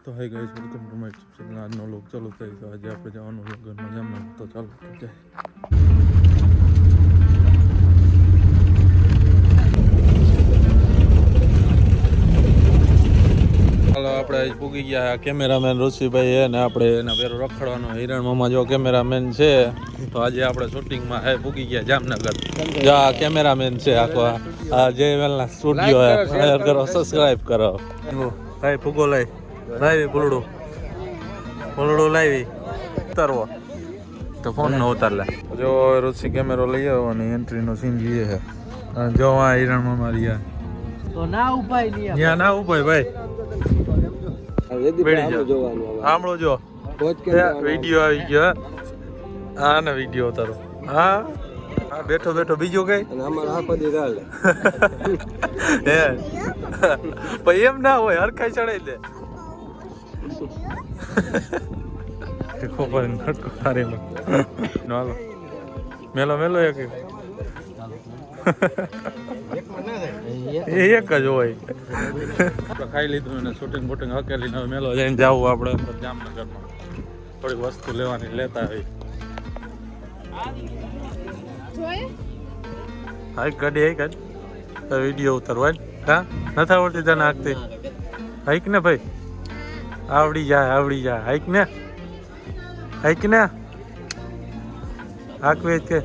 તો hi guys, welcome to my YouTube channel. આજનો લોક ચાલુ થાય તો આજે આપણે જવાનું લગ્નમાં જામનગર. તો ચાલો જાય. ચાલો આપણે આજ પૂગી ગયા. કેમેરામેન ઋષિભાઈ છે ને આપણે એના પેરો રખડવાનો હિરણ મામા જો કેમેરામેન છે. તો આજે આપણે શૂટિંગમાં હે પૂગી ગયા જામનગર. જા કેમેરામેન છે આખો આ જે વેલના સ્ટુડિયો હે. શેર કરો, સબસ્ક્રાઇબ કરો. ભાઈ ફૂગો લઈ લાવી ફૂલડું લાવી ઉતારવો તો ફોન નો ઉતાર લે. જો ઋષિ કેમેરો લઈ આવ્યો અને એન્ટ્રીનો સીન લઈએ છે. જો આ હિરણ મામા રહ્યા તો ના ઉપાય નહીં, ત્યાં ના ઉપાય ભાઈ. આમળો જો વિડીયો આવી ગયો. હા ને વિડીયો ઉતારો. હા હા બેઠો બેઠો બીજું કઈ હે ભાઈ એમ ના હોય હરખાઈ ચડાઈ દે. ખોપર ખટકો તારે હાલો મેલો મેલો એક એક જ હોય. ખાઈ લીધું અને શૂટિંગ બૂટિંગ હકેલીને મેલો જઈને જવું આપણે અંદર જામનગરમાં. થોડીક વસ્તુ લેવાની લેતા હોય. હાઈ ગાડી હાઈ કાઢ તો વિડીયો ઉતારવા હા નથી આવડતી તને હાંકતી. હાઈક ને ભાઈ આવડી જાય હાઈક ને હાંકવી કે